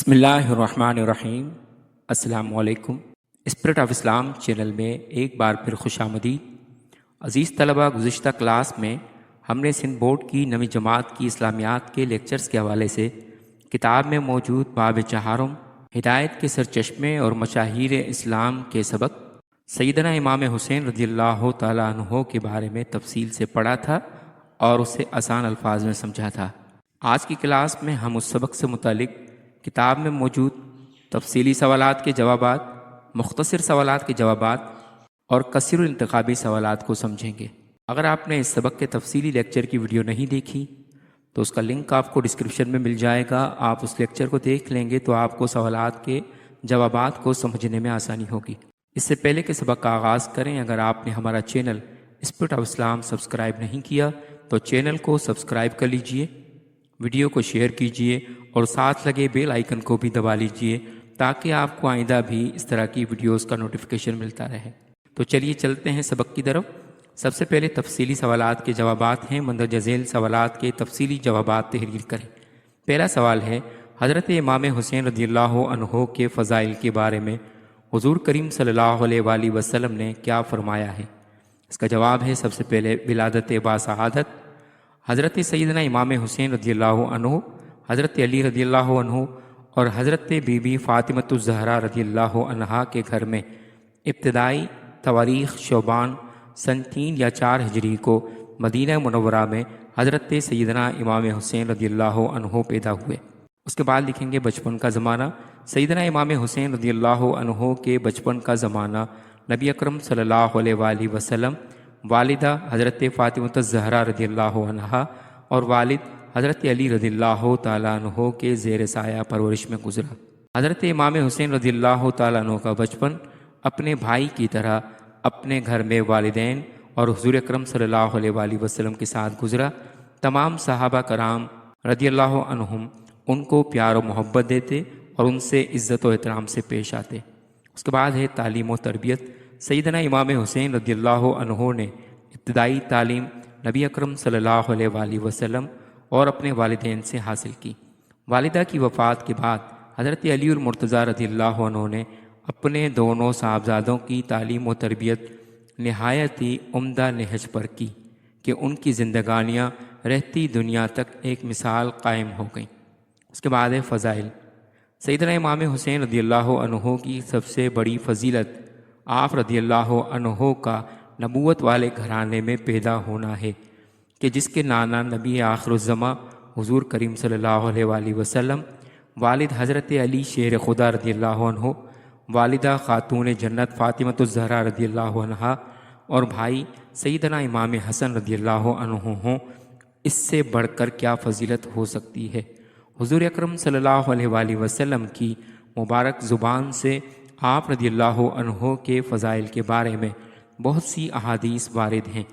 بسم اللہ الرحمن الرحیم۔ السلام علیکم۔ اسپرٹ آف اسلام چینل میں ایک بار پھر خوش آمدید۔ عزیز طلبہ، گزشتہ کلاس میں ہم نے سندھ بورڈ کی نویں جماعت کی اسلامیات کے لیکچرز کے حوالے سے کتاب میں موجود باب چہارم، ہدایت کے سرچشمے اور مشاہیر اسلام کے سبق، سیدنا امام حسین رضی اللہ تعالیٰ عنہ کے بارے میں تفصیل سے پڑھا تھا اور اسے آسان الفاظ میں سمجھا تھا۔ آج کی کلاس میں ہم اس سبق سے متعلق کتاب میں موجود تفصیلی سوالات کے جوابات، مختصر سوالات کے جوابات اور کثیر الانتخابی سوالات کو سمجھیں گے۔ اگر آپ نے اس سبق کے تفصیلی لیکچر کی ویڈیو نہیں دیکھی تو اس کا لنک آپ کو ڈسکرپشن میں مل جائے گا۔ آپ اس لیکچر کو دیکھ لیں گے تو آپ کو سوالات کے جوابات کو سمجھنے میں آسانی ہوگی۔ اس سے پہلے کہ سبق کا آغاز کریں، اگر آپ نے ہمارا channel spirit of Islam subscribe نہیں کیا تو چینل کو سبسکرائب کر لیجئے، ویڈیو کو شیئر کیجئے اور ساتھ لگے بیل آئیکن کو بھی دبا لیجئے تاکہ آپ کو آئندہ بھی اس طرح کی ویڈیوز کا نوٹیفیکیشن ملتا رہے۔ تو چلیے چلتے ہیں سبق کی طرف۔ سب سے پہلے تفصیلی سوالات کے جوابات ہیں۔ مندرجہ ذیل سوالات کے تفصیلی جوابات تحریر کریں۔ پہلا سوال ہے، حضرت امام حسین رضی اللہ عنہ کے فضائل کے بارے میں حضور کریم صلی اللہ علیہ وآلہ وسلم نے کیا فرمایا ہے؟ اس کا جواب ہے، سب سے پہلے ولادت باسعادت، حضرت سیدنا امام حسین رضی اللہ عنہ، حضرت علی رضی اللہ عنہ اور حضرت بی بی فاطمۃ الزہرا رضی اللہ عنہا کے گھر میں ابتدائی تواریخ شعبان سن 3 یا 4 ہجری کو مدینہ منورہ میں حضرت سیدنا امام حسین رضی اللہ عنہ پیدا ہوئے۔ اس کے بعد لکھیں گے بچپن کا زمانہ۔ سیدنا امام حسین رضی اللہ عنہ کے بچپن کا زمانہ نبی اکرم صلی اللہ علیہ وآلہ وسلم، والدہ حضرت فاطمۃ الزہرا رضی اللہ عنہا اور والد حضرت علی رضی اللہ تعالیٰ عنہ کے زیر سایہ پرورش میں گزرا۔ حضرت امام حسین رضی اللہ تعالیٰ عنہ کا بچپن اپنے بھائی کی طرح اپنے گھر میں والدین اور حضور اکرم صلی اللہ علیہ وآلہ وسلم کے ساتھ گزرا۔ تمام صحابہ کرام رضی اللہ عنہم ان کو پیار و محبت دیتے اور ان سے عزت و احترام سے پیش آتے۔ اس کے بعد ہے تعلیم و تربیت۔ سیدنا امام حسین رضی اللہ عنہ نے ابتدائی تعلیم نبی اکرم صلی اللہ علیہ وآلہ وسلم اور اپنے والدین سے حاصل کی۔ والدہ کی وفات کے بعد حضرت علی المرتضیٰ رضی اللہ عنہ نے اپنے دونوں صاحبزادوں کی تعلیم و تربیت نہایت ہی عمدہ نہج پر کی کہ ان کی زندگانیاں رہتی دنیا تک ایک مثال قائم ہو گئیں۔ اس کے بعد ہے فضائل۔ سیدنا امام حسین رضی اللہ عنہ کی سب سے بڑی فضیلت آپ رضی اللہ عنہ کا نبوت والے گھرانے میں پیدا ہونا ہے کہ جس کے نانا نبی آخر الزماں حضور کریم صلی اللہ علیہ وآلہ وسلم، والد حضرت علی شیر خدا رضی اللہ عنہ، والدہ خاتون جنت فاطمۃ الزہرا رضی اللہ عنہا اور بھائی سیدنا امام حسن رضی اللہ عنہ ہوں۔ اس سے بڑھ کر کیا فضیلت ہو سکتی ہے؟ حضور اکرم صلی اللہ علیہ وآلہ وسلم کی مبارک زبان سے آپ رضی اللہ عنہ کے فضائل کے بارے میں بہت سی احادیث وارد ہیں۔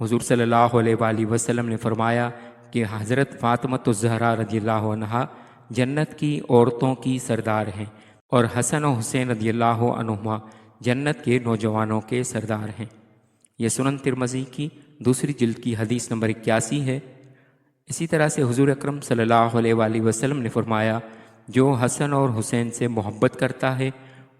حضور صلی اللہ علیہ وآلہ وسلم نے فرمایا کہ حضرت فاطمۃ الزہرا رضی اللہ عنہا جنت کی عورتوں کی سردار ہیں اور حسن و حسین رضی اللہ عنہما جنت کے نوجوانوں کے سردار ہیں۔ یہ سنن ترمذی کی دوسری جلد کی حدیث نمبر 81 ہے۔ اسی طرح سے حضور اکرم صلی اللہ علیہ وآلہ وسلم نے فرمایا، جو حسن اور حسین سے محبت کرتا ہے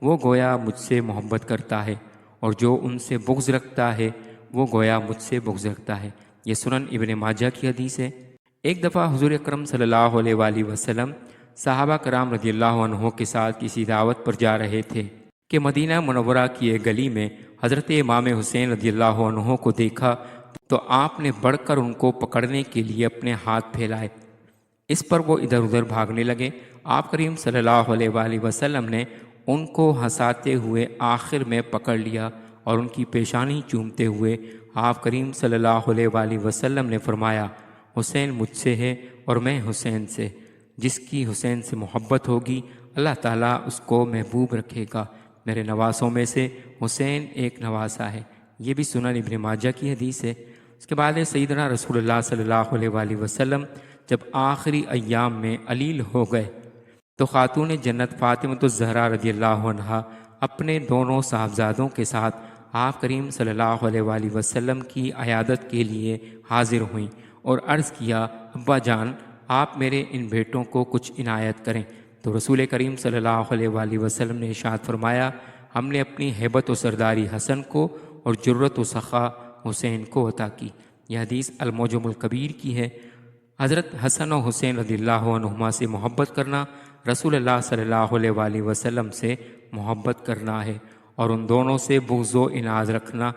وہ گویا مجھ سے محبت کرتا ہے، اور جو ان سے بغض رکھتا ہے وہ گویا مجھ سے بغض رکھتا ہے۔ یہ سنن ابن ماجہ کی حدیث ہے۔ ایک دفعہ حضور اکرم صلی اللہ علیہ وآلہ وسلم صحابہ کرام رضی اللہ عنہ کے ساتھ کسی دعوت پر جا رہے تھے کہ مدینہ منورہ کی ایک گلی میں حضرت امام حسین رضی اللہ عنہ کو دیکھا تو آپ نے بڑھ کر ان کو پکڑنے کے لیے اپنے ہاتھ پھیلائے۔ اس پر وہ ادھر ادھر بھاگنے لگے۔ آپ کریم صلی اللہ علیہ وآلہ وسلم نے ان کو ہنساتے ہوئے آخر میں پکڑ لیا اور ان کی پیشانی چومتے ہوئے آپ کریم صلی اللہ علیہ وآلہ وسلم نے فرمایا، حسین مجھ سے ہے اور میں حسین سے۔ جس کی حسین سے محبت ہوگی اللہ تعالیٰ اس کو محبوب رکھے گا۔ میرے نواسوں میں سے حسین ایک نواسا ہے۔ یہ بھی سنن ابن ماجہ کی حدیث ہے۔ اس کے بعد سیدنا رسول اللہ صلی اللہ علیہ وآلہ وسلم جب آخری ایام میں علیل ہو گئے تو خاتون جنت فاطمۃ الزہرا رضی اللہ عنہا اپنے دونوں صاحبزادوں کے ساتھ آپ کریم صلی اللہ علیہ وآلہ وسلم کی عیادت کے لیے حاضر ہوئیں اور عرض کیا، ابا جان آپ میرے ان بیٹوں کو کچھ عنایت کریں تو رسول کریم صلی اللہ علیہ وآلہ وسلم نے ارشاد فرمایا، ہم نے اپنی ہیبت و سرداری حسن کو اور جرت و سخا حسین کو عطا کی۔ یہ حدیث المعجم الکبیر کی ہے۔ حضرت حسن و حسین رضی اللہ عنہما سے محبت کرنا رسول اللہ صلی اللہ علیہ وآلہ وسلم سے محبت کرنا ہے، اور ان دونوں سے بغض و اناد رکھنا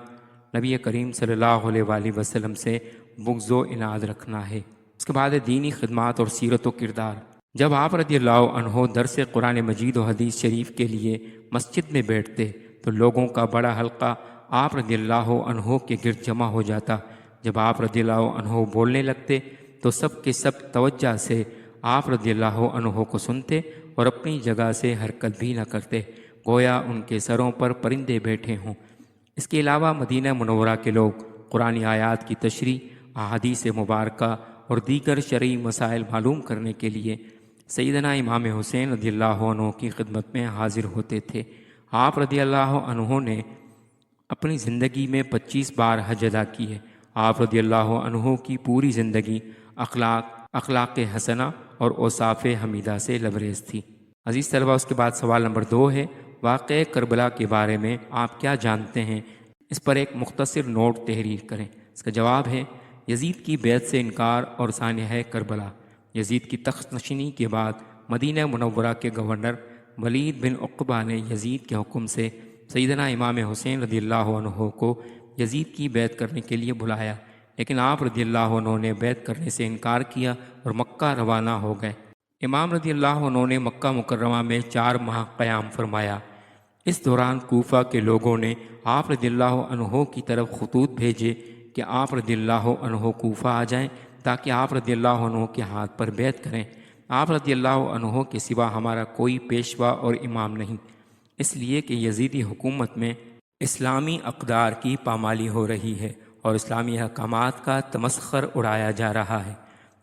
نبی کریم صلی اللہ علیہ وآلہ وسلم سے بغض و اناد رکھنا ہے۔ اس کے بعد دینی خدمات اور سیرت و کردار۔ جب آپ رضی اللہ عنہ درس قرآن مجید و حدیث شریف کے لیے مسجد میں بیٹھتے تو لوگوں کا بڑا حلقہ آپ رضی اللہ عنہ کے گرد جمع ہو جاتا۔ جب آپ رضی اللہ عنہ بولنے لگتے تو سب کے سب توجہ سے آپ رضی اللہ عنہ کو سنتے اور اپنی جگہ سے حرکت بھی نہ کرتے، گویا ان کے سروں پر پرندے بیٹھے ہوں۔ اس کے علاوہ مدینہ منورہ کے لوگ قرآن آیات کی تشریح، احادیث مبارکہ اور دیگر شرعی مسائل معلوم کرنے کے لیے سیدنا امام حسین رضی اللہ عنہ کی خدمت میں حاضر ہوتے تھے۔ آپ رضی اللہ عنہ نے اپنی زندگی میں 25 بار حج ادا کی ہے۔ آپ رضی اللہ عنہ کی پوری زندگی اخلاق حسنہ اور اوصاف حمیدہ سے لبریز تھی۔ عزیز طلبہ، اس کے بعد سوال نمبر 2 ہے، واقعہ کربلا کے بارے میں آپ کیا جانتے ہیں؟ اس پر ایک مختصر نوٹ تحریر کریں۔ اس کا جواب ہے، یزید کی بیعت سے انکار اور سانحہ کربلا۔ یزید کی تخت نشینی کے بعد مدینہ منورہ کے گورنر ولید بن عقبہ نے یزید کے حکم سے سیدنا امام حسین رضی اللہ عنہ کو یزید کی بیعت کرنے کے لیے بلایا، لیکن آپ رضی اللہ عنہ نے بیعت کرنے سے انکار کیا اور مکہ روانہ ہو گئے۔ امام رضی اللہ عنہ نے مکہ مکرمہ میں 4 ماہ قیام فرمایا۔ اس دوران کوفہ کے لوگوں نے آپ رضی اللہ عنہ کی طرف خطوط بھیجے کہ آپ رضی اللہ عنہ کوفہ آ جائیں تاکہ آپ رضی اللہ عنہ کے ہاتھ پر بیعت کریں۔ آپ رضی اللہ عنہ کے سوا ہمارا کوئی پیشوا اور امام نہیں، اس لیے کہ یزیدی حکومت میں اسلامی اقدار کی پامالی ہو رہی ہے اور اسلامی احکامات کا تمسخر اڑایا جا رہا ہے۔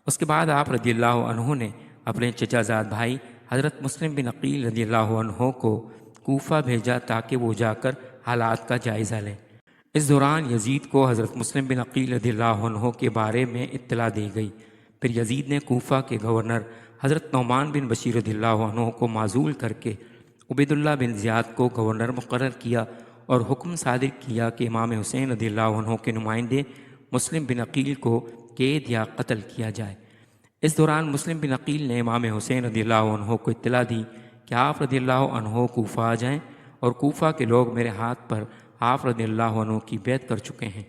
اس کے بعد آپ رضی اللہ عنہ نے اپنے چچا زاد بھائی حضرت مسلم بن عقیل رضی اللہ عنہ کو کوفہ بھیجا تاکہ وہ جا کر حالات کا جائزہ لیں۔ اس دوران یزید کو حضرت مسلم بن عقیل رضی اللہ عنہ کے بارے میں اطلاع دی گئی۔ پھر یزید نے کوفہ کے گورنر حضرت نعمان بن بشیر رضی اللہ عنہ کو معزول کر کے عبید اللہ بن زیاد کو گورنر مقرر کیا اور حکم صادر کیا کہ امام حسین رضی اللہ عنہ کے نمائندے مسلم بن عقیل کو قید یا قتل کیا جائے۔ اس دوران مسلم بن عقیل نے امام حسین رضی اللہ عنہ کو اطلاع دی کہ آپ رضی اللہ عنہ کوفہ آ جائیں، اور کوفہ کے لوگ میرے ہاتھ پر آپ رضی اللہ عنہ کی بیعت کر چکے ہیں۔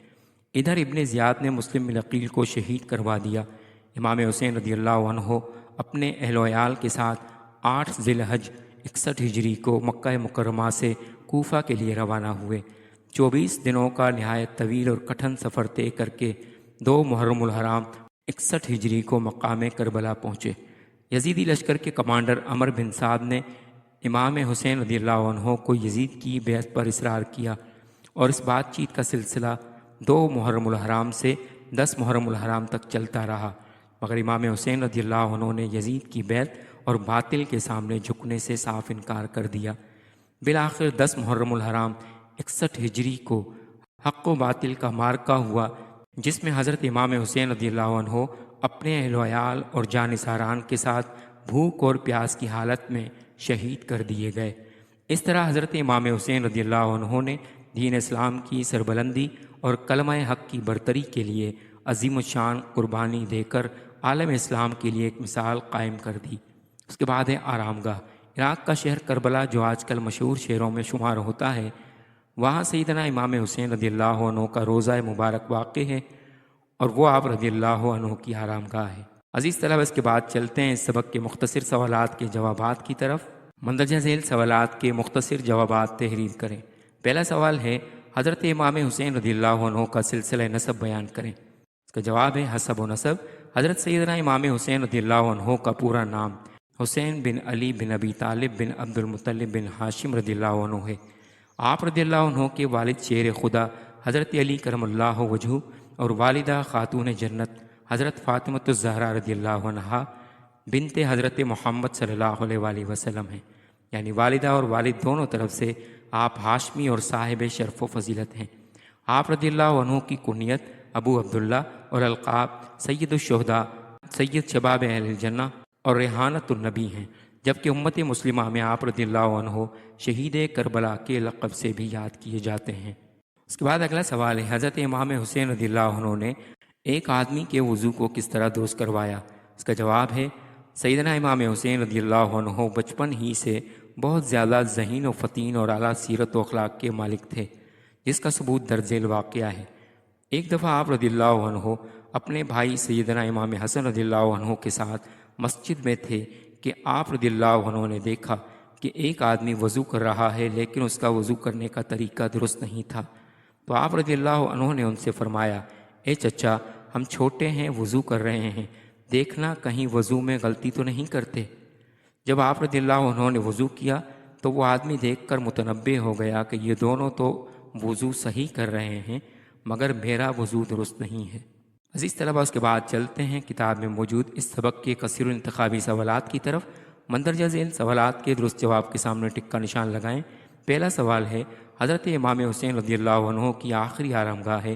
ادھر ابن زیاد نے مسلم بن عقیل کو شہید کروا دیا۔ امام حسین رضی اللہ عنہ اپنے اہل و عیال کے ساتھ 8 ذی الحج 61 ہجری کو مکہ مکرمہ سے کوفہ کے لیے روانہ ہوئے۔ 24 دنوں کا نہایت طویل اور کٹھن سفر طے کر کے 2 محرم الحرام 61 ہجری کو مقام کربلا پہنچے۔ یزیدی لشکر کے کمانڈر عمر بن سعد نے امام حسین رضی اللہ عنہ کو یزید کی بیعت پر اصرار کیا، اور اس بات چیت کا سلسلہ 2 محرم الحرام سے 10 محرم الحرام تک چلتا رہا، مگر امام حسین رضی اللہ عنہ نے یزید کی بیعت اور باطل کے سامنے جھکنے سے صاف انکار کر دیا۔ بالآخر 10 محرم الحرام 61 ہجری کو حق و باطل کا معرکہ ہوا، جس میں حضرت امام حسین رضی اللہ عنہ اپنے اہل و عیال اور جانثاران کے ساتھ بھوک اور پیاس کی حالت میں شہید کر دیے گئے۔ اس طرح حضرت امام حسین رضی اللہ عنہ نے دین اسلام کی سربلندی اور کلمہ حق کی برتری کے لیے عظیم الشان قربانی دے کر عالم اسلام کے لیے ایک مثال قائم کر دی۔ اس کے بعد ہے آرام گاہ۔ عراق کا شہر کربلا، جو آج کل مشہور شہروں میں شمار ہوتا ہے، وہاں سیدنا امام حسین رضی اللہ عنہ کا روضہ مبارک واقع ہے، اور وہ آپ رضی اللہ عنہ کی آرام گاہ ہے۔ عزیز طلبہ، اس کے بعد چلتے ہیں اس سبق کے مختصر سوالات کے جوابات کی طرف۔ مندرجہ ذیل سوالات کے مختصر جوابات تحریر کریں۔ پہلا سوال ہے، حضرت امام حسین رضی اللہ عنہ کا سلسلہ نسب بیان کریں۔ اس کا جواب ہے، حسب و نسب۔ حضرت سیدنا امام حسین رضی اللہ عنہ کا پورا نام حسین بن علی بن ابی طالب بن عبد المطلب بن ہاشم رضی اللہ عنہ ہے۔ آپ رضی اللہ عنہ کے والد شیر خدا حضرت علی کرم اللہ وجہہ اور والدہ خاتون جنت حضرت فاطمۃ الزہرا رضی اللہ عنہا بنت حضرت محمد صلی اللہ علیہ وآلہ وسلم ہیں، یعنی والدہ اور والد دونوں طرف سے آپ ہاشمی اور صاحب شرف و فضیلت ہیں۔ آپ رضی اللہ عنہ کی کنیت ابو عبداللہ اور القاب سید الشہداء، سید شباب اہل الجنہ اور ریحانۃ النبی ہیں۔ جبکہ امت مسلمہ میں آپ رضی اللہ عنہ شہید کربلا کے لقب سے بھی یاد کیے جاتے ہیں۔ اس کے بعد اگلا سوال ہے، حضرت امام حسین رضی اللہ عنہ نے ایک آدمی کے وضو کو کس طرح درست کروایا؟ اس کا جواب ہے، سیدنا امام حسین رضی اللہ عنہ بچپن ہی سے بہت زیادہ ذہین و فطین اور اعلیٰ سیرت و اخلاق کے مالک تھے، جس کا ثبوت درج الواقعہ ہے۔ ایک دفعہ آپ رضی اللہ عنہ اپنے بھائی سیدنا امام حسن رضی اللہ عنہ کے ساتھ مسجد میں تھے کہ آپ رضی اللہ عنہ نے دیکھا کہ ایک آدمی وضو کر رہا ہے لیکن اس کا وضو کرنے کا طریقہ درست نہیں تھا۔ تو آپ رضی اللہ عنہ نے ان سے فرمایا، اے چچا، ہم چھوٹے ہیں، وضو کر رہے ہیں، دیکھنا کہیں وضو میں غلطی تو نہیں کرتے۔ جب آپ رضی اللہ عنہ نے وضو کیا تو وہ آدمی دیکھ کر متنبہ ہو گیا کہ یہ دونوں تو وضو صحیح کر رہے ہیں مگر میرا وضو درست نہیں ہے۔ عزیز طلبہ، اس کے بعد چلتے ہیں کتاب میں موجود اس سبق کے قصیر انتخابی سوالات کی طرف۔ مندرجہ ذیل سوالات کے درست جواب کے سامنے ٹک کا نشان لگائیں۔ پہلا سوال ہے، حضرت امام حسین رضی اللہ عنہ کی آخری آرام گاہ ہے؟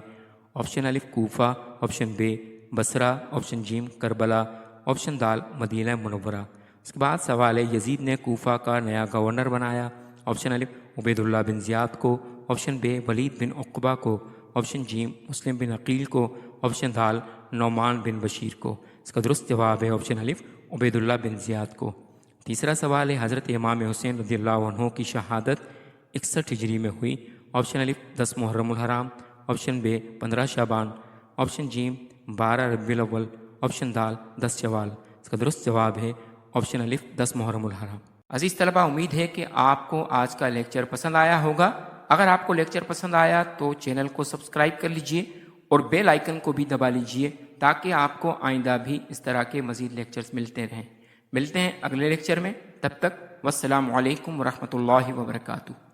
آپشن الف کوفہ، آپشن بے بصرہ، آپشن جیم کربلا، آپشن دال مدینہ منورہ۔ اس کے بعد سوال ہے، یزید نے کوفہ کا نیا گورنر بنایا؟ آپشن الف عبید اللہ بن زیاد کو، آپشن بے ولید بن عقبہ کو، آپشن جیم مسلم بن عقیل کو، آپشن دال نعمان بن بشیر کو۔ اس کا درست جواب ہے آپشن الف عبید اللہ بن زیاد کو۔ تیسرا سوال ہے، حضرت امام حسین رضی اللہ عنہ کی شہادت 61 ہجری میں ہوئی؟ آپشن الف 10 محرم الحرام، آپشن بے 15 شعبان، آپشن جیم 12 ربیع الاول، آپشن دال 10 شوال۔ اس کا درست جواب ہے آپشن الف 10 محرم الحرام۔ عزیز طلبہ، امید ہے کہ آپ کو آج کا لیکچر پسند آیا ہوگا۔ اگر آپ کو لیکچر پسند آیا تو چینل کو سبسکرائب کر لیجئے اور بیل آئیکن کو بھی دبا لیجئے تاکہ آپ کو آئندہ بھی اس طرح کے مزید لیکچرز ملتے رہیں۔ ملتے ہیں اگلے لیکچر میں، تب تک والسلام علیکم ورحمۃ اللہ وبرکاتہ۔